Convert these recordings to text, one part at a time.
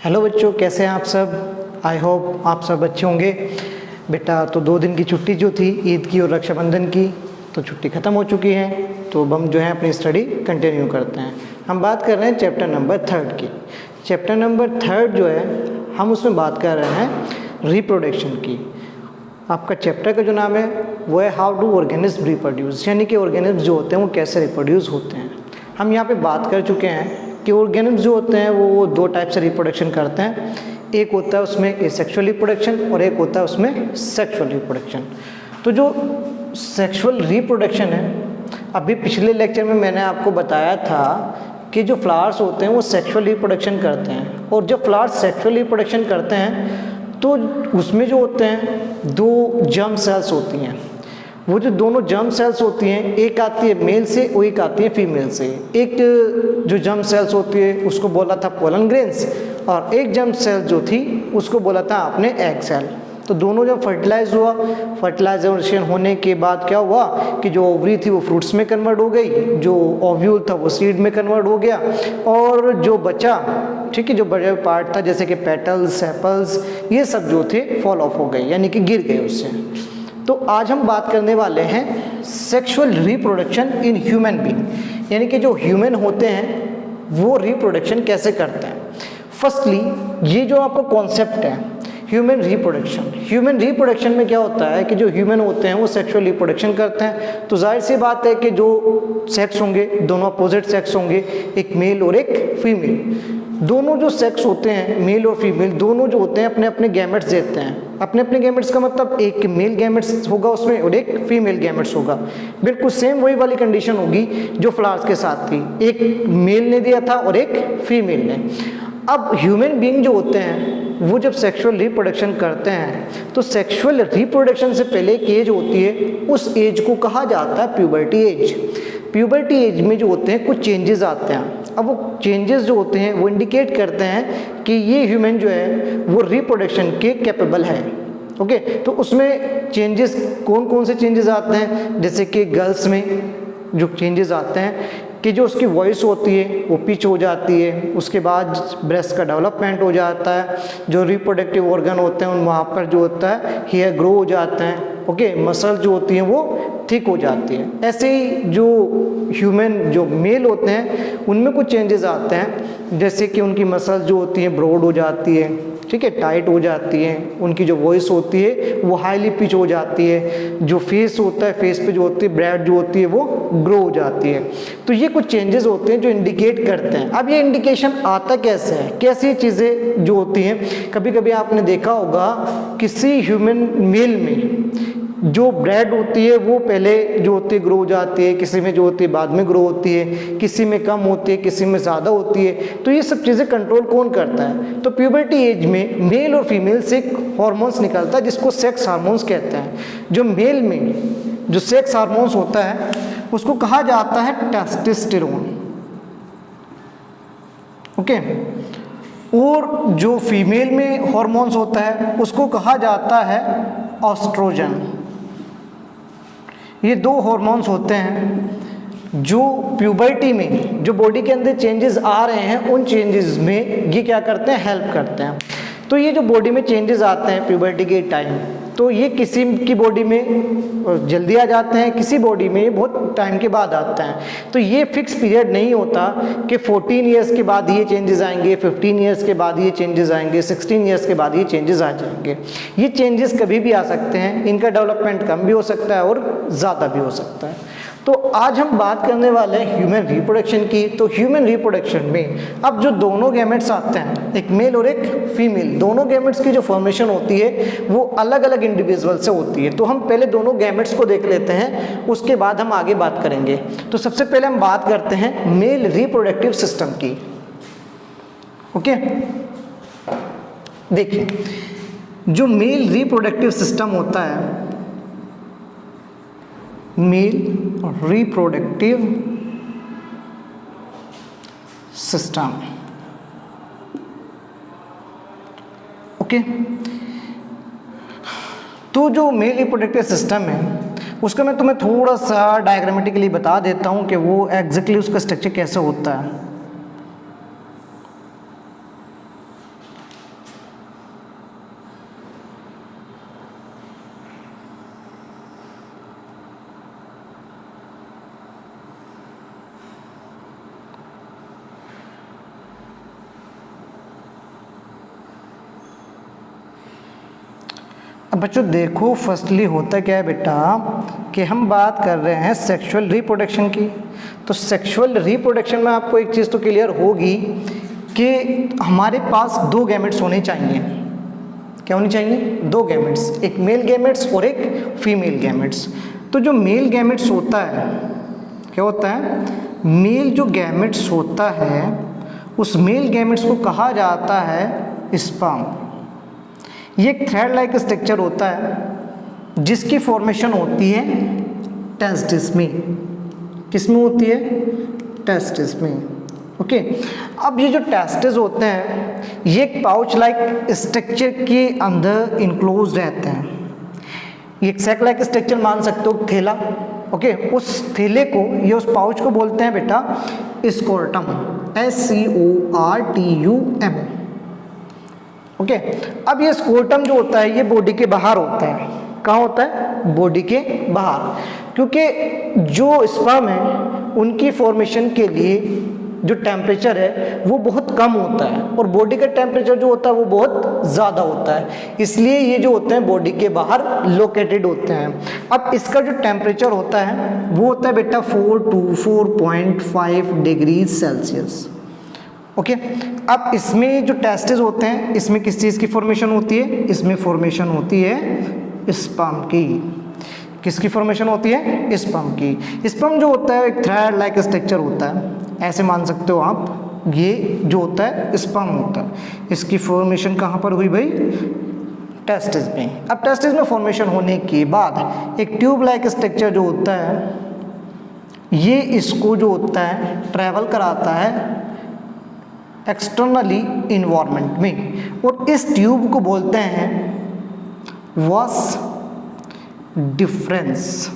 Hello बच्चों, कैसे हैं आप सब। आई होप आप सब अच्छे होंगे। बेटा तो 2 दिन की छुट्टी जो थी ईद की और रक्षाबंधन की, तो छुट्टी ख़त्म हो चुकी है। तो अब हम जो है अपनी स्टडी कंटिन्यू करते हैं। हम बात कर रहे हैं चैप्टर नंबर 3 की। चैप्टर नंबर 3 जो है हम उसमें बात कर रहे हैं रिप्रोडक्शन की। आपका चैप्टर का जो नाम है वो है हाउ डू ऑर्गेनिज्म रिप्रोड्यूस, यानी कि ऑर्गेनिज्म जो होते हैं वो कैसे रिप्रोड्यूस होते हैं। हम यहाँ पे बात कर चुके हैं कि ऑर्गेनिज्म जो होते हैं वो 2 टाइप से रिप्रोडक्शन करते हैं। एक होता है उसमें एसेक्सुअल रिप्रोडक्शन और एक होता है उसमें सेक्सुअल रिप्रोडक्शन। तो जो सेक्सुअल रिप्रोडक्शन है, अभी पिछले लेक्चर में मैंने आपको बताया था कि जो फ्लावर्स होते हैं वो सेक्सुअल रिप्रोडक्शन करते हैं, और जब फ्लावर्स सेक्सुअल रिप्रोडक्शन करते हैं तो उसमें जो होते हैं 2 जर्म सेल्स होती हैं। वो जो दोनों जर्म सेल्स होती हैं, एक आती है मेल से और एक आती है फीमेल से। एक जो जर्म सेल्स होती है उसको बोला था पोलन ग्रेन्स, और एक जर्म सेल जो थी उसको बोला था आपने एग सेल। तो दोनों जब फर्टिलाइज हुआ, फर्टिलाइजेशन होने के बाद क्या हुआ कि जो ओवरी थी वो फ्रूट्स में कन्वर्ट हो गई, जो ओव्यूल था वो सीड में कन्वर्ट हो गया, और जो बचा, ठीक है, जो बड़ा पार्ट था जैसे कि पेटल्स, सेपल्स, ये सब जो थे फॉल ऑफ हो गए, यानी कि गिर गए उससे। तो आज हम बात करने वाले हैं sexual reproduction in human being, यानी कि जो ह्यूमन होते हैं वो रिप्रोडक्शन कैसे करते हैं। फर्स्टली ये जो आपका कॉन्सेप्ट है ह्यूमन रिप्रोडक्शन, ह्यूमन रिप्रोडक्शन में क्या होता है कि जो ह्यूमन होते हैं वो सेक्सुअल रिप्रोडक्शन करते हैं। तो जाहिर सी बात है कि जो सेक्स होंगे दोनों अपोजिट सेक्स होंगे, एक मेल और एक फीमेल। दोनों जो सेक्स होते हैं मेल और फीमेल दोनों जो होते हैं अपने अपने गैमेट्स देते हैं। अपने अपने गैमेट्स का मतलब एक मेल गैमेट्स होगा उसमें और एक फीमेल गैमेट्स होगा। बिल्कुल सेम वही वाली कंडीशन होगी जो फ्लावर्स के साथ थी, एक मेल ने दिया था और एक फीमेल ने। अब ह्यूमन बीइंग जो होते हैं वो जब सेक्सुअल रिप्रोडक्शन करते हैं तो सेक्सुअल रिप्रोडक्शन से पहले एक एज होती है, उस एज को कहा जाता है प्यूबर्टी एज। प्यूबर्टी एज में जो होते हैं कुछ चेंजेस आते हैं। अब वो चेंजेस जो होते हैं वो इंडिकेट करते हैं कि ये ह्यूमन जो है वो रिप्रोडक्शन के कैपेबल है। ओके, तो उसमें चेंजेस कौन कौन से चेंजेस आते हैं, जैसे कि गर्ल्स में जो चेंजेस आते हैं कि जो उसकी वॉइस होती है वो पिच हो जाती है, उसके बाद ब्रेस्ट का डेवलपमेंट हो जाता है, जो रिप्रोडक्टिव ऑर्गन होते हैं उन वहाँ पर जो होता है हेयर ग्रो हो जाते हैं। ओके, मसल जो होती हैं वो ठीक हो जाती है। ऐसे ही जो ह्यूमन जो मेल होते हैं उनमें कुछ चेंजेस आते हैं, जैसे कि उनकी मसल जो होती हैं ब्रॉड हो जाती है, ठीक है, टाइट हो जाती है, उनकी जो वॉइस होती है वो हाईली पिच हो जाती है, जो फेस होता है फेस पे जो होती है ब्रेड जो होती है वो ग्रो हो जाती है। तो ये कुछ चेंजेस होते हैं जो इंडिकेट करते हैं। अब ये इंडिकेशन आता कैसे है, कैसी चीज़ें जो होती हैं, कभी कभी आपने देखा होगा किसी ह्यूमन मेल में जो ब्रेड होती है वो पहले जो होती है ग्रो हो जाती है, किसी में जो होती है बाद में ग्रो होती है, किसी में कम होती है, किसी में ज़्यादा होती है। तो ये सब चीज़ें कंट्रोल कौन करता है, तो प्यूबर्टी एज में मेल और फीमेल से हार्मोन्स निकलता है जिसको सेक्स हार्मोन्स कहते हैं। जो मेल में जो सेक्स हार्मोन्स होता है उसको कहा जाता है टेस्टोस्टेरोन। ओके, और जो फीमेल में हार्मोन्स होता है उसको कहा जाता है ऑस्ट्रोजन। ये 2 हार्मोन्स होते हैं जो प्यूबर्टी में जो बॉडी के अंदर चेंजेस आ रहे हैं उन चेंजेस में ये क्या करते हैं, हेल्प करते हैं। तो ये जो बॉडी में चेंजेस आते हैं प्यूबर्टी के टाइम, तो ये किसी की बॉडी में जल्दी आ जाते हैं, किसी बॉडी में बहुत टाइम के बाद आते हैं। तो ये फिक्स पीरियड नहीं होता कि 14 ईयर्स के बाद ये चेंजेस आएंगे, 15 ईयर्स के बाद ये चेंजेस आएंगे, 16 ईयर्स के बाद ये चेंजेस आ जाएंगे। ये चेंजेस कभी भी आ सकते हैं, इनका डेवलपमेंट कम भी हो सकता है और ज़्यादा भी हो सकता है। तो आज हम बात करने वाले हैं ह्यूमन रिप्रोडक्शन की। तो ह्यूमन रिप्रोडक्शन में अब जो दोनों गैमेट्स आते हैं, एक मेल और एक फीमेल, दोनों गैमेट्स की जो फॉर्मेशन होती है वो अलग अलग इंडिविजुअल से होती है। तो हम पहले दोनों गैमेट्स को देख लेते हैं, उसके बाद हम आगे बात करेंगे। तो सबसे पहले हम बात करते हैं मेल रिप्रोडक्टिव सिस्टम की। ओके, देखिए जो मेल रिप्रोडक्टिव सिस्टम होता है, मेल रिप्रोडक्टिव सिस्टम, ओके, तो जो मेल रिप्रोडक्टिव सिस्टम है उसका मैं तुम्हें थोड़ा सा डायग्रामेटिकली बता देता हूँ कि वो एग्जैक्टली उसका स्ट्रक्चर कैसे होता है। अब बच्चों देखो, फर्स्टली होता क्या है बेटा कि हम बात कर रहे हैं सेक्सुअल रिप्रोडक्शन की। तो सेक्सुअल रिप्रोडक्शन में आपको एक चीज़ तो क्लियर होगी कि हमारे पास 2 गैमेट्स होने चाहिए। क्या होनी चाहिए? 2 गैमेट्स, एक मेल गैमेट्स और एक फीमेल गैमेट्स। तो जो मेल गैमेट्स होता है, क्या होता है? मेल जो गैमेट्स होता है उस मेल गैमेट्स को कहा जाता है स्पर्म। ये एक थ्रेड लाइक स्ट्रक्चर होता है जिसकी फॉर्मेशन होती है टेस्टिस में। किस में होती है? टेस्टिस में। ओके। अब ये जो टेस्टिस होते हैं ये एक पाउच लाइक स्ट्रक्चर के अंदर इनक्लोज रहते हैं। ये एक सैक लाइक स्ट्रक्चर मान सकते हो, थैला। ओके। उस थैले को, ये उस पाउच को बोलते हैं बेटा स्कोर्टम, SCORTUM। ओके। अब ये स्कोर्टम जो होता है ये बॉडी के बाहर होता है। कहाँ होता है? बॉडी के बाहर। क्योंकि जो स्पर्म है उनकी फॉर्मेशन के लिए जो टेम्परेचर है वो बहुत कम होता है और बॉडी का टेम्परेचर जो होता है वो बहुत ज़्यादा होता है, इसलिए ये जो होते हैं बॉडी के बाहर लोकेटेड होते हैं। अब इसका जो टेम्परेचर होता है वो होता है बेटा 4 to 4.5 डिग्री सेल्सियस। ओके। अब इसमें जो टेस्टिस होते हैं इसमें किस चीज़ की फॉर्मेशन होती है? इसमें फॉर्मेशन होती है स्पर्म की। किसकी फॉर्मेशन होती है? स्पर्म की। स्पर्म जो होता है एक थ्रेड लाइक स्ट्रक्चर होता है, ऐसे मान सकते हो आप। ये जो होता है स्पर्म होता है, इसकी फॉर्मेशन कहाँ पर हुई भाई? टेस्टिस में। अब टेस्टिस में फॉर्मेशन होने के बाद एक ट्यूब लाइक स्ट्रक्चर जो होता है ये इसको जो होता है ट्रैवल कराता है एक्सटर्नली इन्वायरमेंट में, और इस ट्यूब को बोलते हैं वॉस डिफरेंस।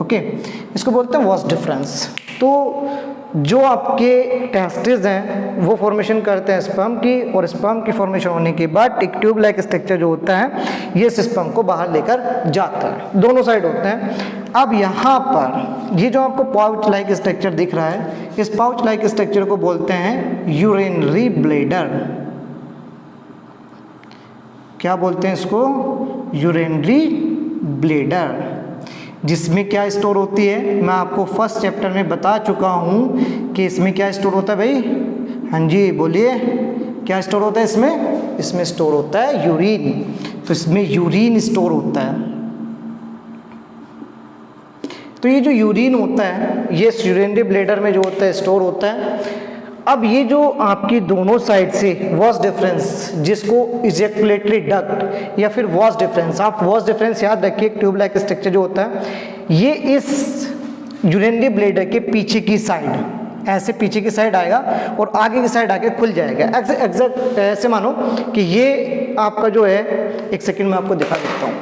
ओके। इसको बोलते हैं वॉस डिफरेंस। तो जो आपके टेस्टिस हैं वो फॉर्मेशन करते हैं स्पर्म की, और स्पर्म की फॉर्मेशन होने के बाद एक ट्यूब लाइक स्ट्रक्चर जो होता है ये स्पर्म को बाहर लेकर जाता है। दोनों साइड होते हैं। अब यहाँ पर ये जो आपको पाउच लाइक स्ट्रक्चर दिख रहा है, इस पाउच लाइक स्ट्रक्चर को बोलते हैं यूरिनरी ब्लैडर। क्या बोलते हैं इसको? यूरिनरी ब्लैडर, जिसमें क्या स्टोर होती है? मैं आपको फर्स्ट चैप्टर में बता चुका हूँ कि इसमें क्या स्टोर होता है भाई। हाँ जी बोलिए, क्या स्टोर होता है इसमें? इसमें स्टोर होता है यूरिन। तो इसमें यूरिन स्टोर होता है। तो ये जो यूरिन होता है ये यूरिनरी ब्लैडर में जो होता है स्टोर होता है। अब ये जो आपकी दोनों साइड से वॉस डिफरेंस, जिसको इजैकुलेटरी डक्ट या फिर वॉस डिफरेंस, आप वॉस डिफरेंस याद रखिए, ट्यूब लाइक स्ट्रक्चर जो होता है ये इस यूरिनरी ब्लैडर के पीछे की साइड, ऐसे पीछे की साइड आएगा और आगे की साइड आके खुल जाएगा। एग्जैक्ट ऐसे मानो कि ये आपका जो है, एक सेकंड में आपको दिखा देता हूँ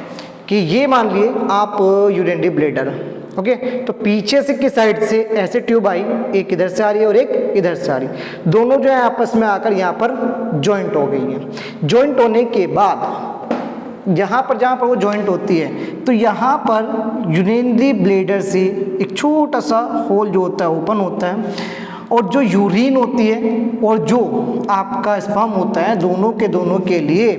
कि ये मान लिए आप यूरिनरी ब्लैडर। ओके। तो पीछे से की साइड से ऐसे ट्यूब आई, एक इधर से आ रही है और एक इधर से आ रही है, दोनों जो है आपस में आकर यहाँ पर जॉइंट हो गई है। जॉइंट होने के बाद जहाँ पर वो जॉइंट होती है तो यहाँ पर यूरिनरी ब्लैडर से एक छोटा सा होल जो होता है ओपन होता है, और जो यूरिन होती है और जो आपका स्पर्म होता है दोनों के लिए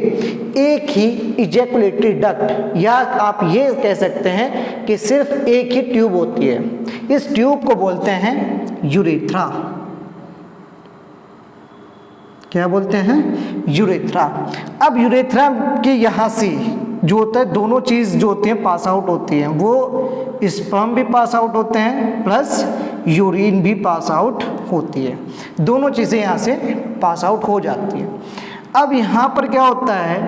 एक ही इजैकुलेटरी डक्ट, या आप ये कह सकते हैं कि सिर्फ एक ही ट्यूब होती है। इस ट्यूब को बोलते हैं यूरेथ्रा। क्या बोलते हैं? यूरेथ्रा। अब यूरेथ्रा के यहाँ से जो होता है दोनों चीज़ जो होती हैं पास आउट होती हैं, वो स्पर्म भी पास आउट होते हैं प्लस यूरिन भी पास आउट होती है। दोनों चीज़ें यहाँ से पास आउट हो जाती हैं। अब यहाँ पर क्या होता है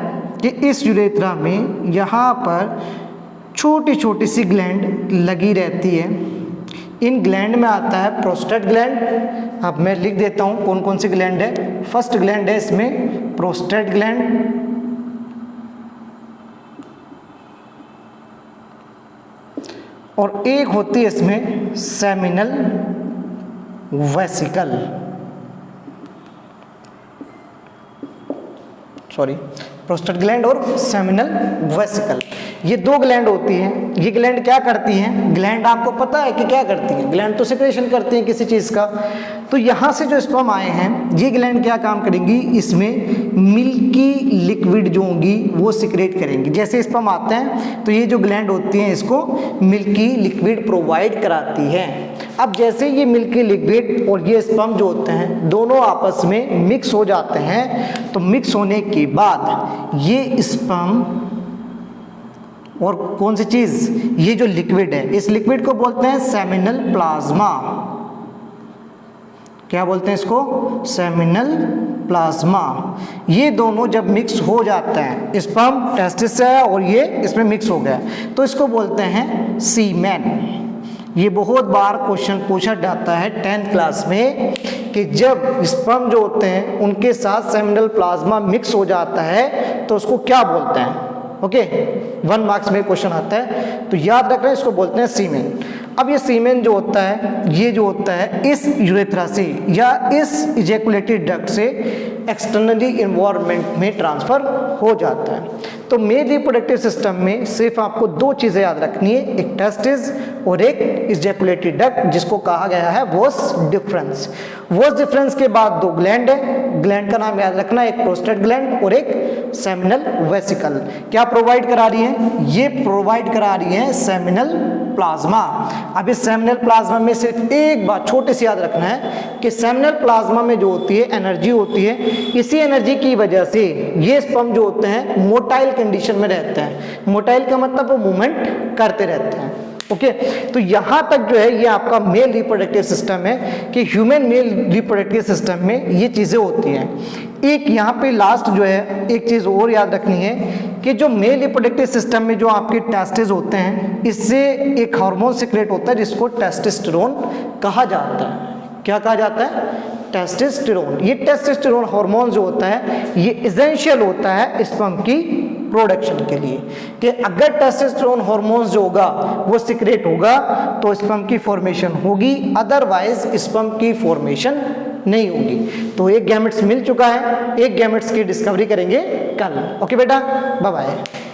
कि इस यूरेथ्रा में यहाँ पर छोटी छोटी सी ग्लैंड लगी रहती है। इन ग्लैंड में आता है प्रोस्टेट ग्लैंड। अब मैं लिख देता हूँ कौन कौन सी ग्लैंड है। फर्स्ट ग्लैंड है इसमें प्रोस्टेट ग्लैंड, और एक होती है इसमें सेमिनल वेसिकल, प्रोस्टेट ग्लैंड और सेमिनल वेसिकल, ये दो ग्लैंड होती हैं। ये ग्लैंड क्या करती हैं? ग्लैंड आपको पता है कि क्या करती हैं? ग्लैंड तो सिक्रेशन करती हैं किसी चीज़ का। तो यहाँ से जो स्पर्म आए हैं ये ग्लैंड क्या काम करेंगी? इसमें मिल्की लिक्विड जो होंगी वो सिक्रेट करेंगी। जैसे स्पर्म आते हैं तो ये जो ग्लैंड होती हैं इसको मिल्की लिक्विड प्रोवाइड कराती है। अब जैसे ये मिल्की लिक्विड और ये स्पर्म जो होते हैं दोनों आपस में मिक्स हो जाते हैं, तो मिक्स होने के बाद ये स्पर्म और कौन सी चीज़, ये जो लिक्विड है, इस लिक्विड को बोलते हैं सेमिनल प्लाज्मा। क्या बोलते हैं इसको? Seminal plasma. ये दोनों जब मिक्स हो जाते हैं, स्पर्म टेस्टिस है और ये इसमें मिक्स हो गया, तो इसको बोलते हैं सीमेन। ये बहुत बार क्वेश्चन पूछा जाता है 10th क्लास में कि जब स्पर्म जो होते हैं उनके साथ सेमिनल प्लाज्मा मिक्स हो जाता है तो उसको क्या बोलते हैं। ओके, 1 मार्क्स में क्वेश्चन आता है, तो याद रखना इसको बोलते हैं सीमेन। अब ये सीमेन जो होता है, ये जो होता है इस यूरेथ्रा से या इस इजैकुलेटरी डक्ट से एक्सटर्नली एनवायरनमेंट में ट्रांसफर हो जाता है। तो मेल रिप्रोडक्टिव सिस्टम में सिर्फ आपको 2 चीज़ें याद रखनी है, एक टेस्टिस और एक इजैकुलेटरी डक्ट, जिसको कहा गया है वॉस डिफरेंस। वॉस डिफरेंस के बाद 2 ग्लैंड है, ग्लैंड का नाम याद रखना, एक प्रोस्टेट ग्लैंड और एक सेमिनल वेसिकल। क्या प्रोवाइड करा रही है? ये प्रोवाइड करा रही है सेमिनल प्लाज्मा। अब इस सेमिनल प्लाज्मा में सिर्फ एक बात छोटी सी याद रखना है कि सेमिनल प्लाज्मा में जो होती है एनर्जी होती है, इसी एनर्जी की वजह से ये स्पर्म जो होते हैं मोटाइल कंडीशन में रहते हैं। मोटाइल का मतलब वो मूवमेंट करते रहते हैं। ओके, तो यहाँ तक जो है ये आपका मेल रिप्रोडक्टिव सिस्टम है कि ह्यूमन मेल रिप्रोडक्टिव सिस्टम में ये चीज़ें होती हैं। एक यहाँ पे लास्ट जो है एक चीज़ और याद रखनी है कि जो मेल रिप्रोडक्टिव सिस्टम में जो आपके टेस्टिस होते हैं, इससे एक हार्मोन सिक्रेट होता है जिसको टेस्टोस्टेरोन कहा जाता है। क्या कहा जाता है? टेस्टोस्टेरोन। ये टेस्टोस्टेरोन हार्मोन जो होता है ये एसेंशियल होता है स्पर्म की प्रोडक्शन के लिए, कि अगर टेस्टोस्टेरोन हार्मोन्स जो होगा वो सिक्रेट होगा तो स्पर्म की फॉर्मेशन होगी, अदरवाइज स्पर्म की फॉर्मेशन नहीं होगी। तो एक गैमेट्स मिल चुका है, एक गैमेट्स की डिस्कवरी करेंगे कल। ओके बेटा, बाय बाय।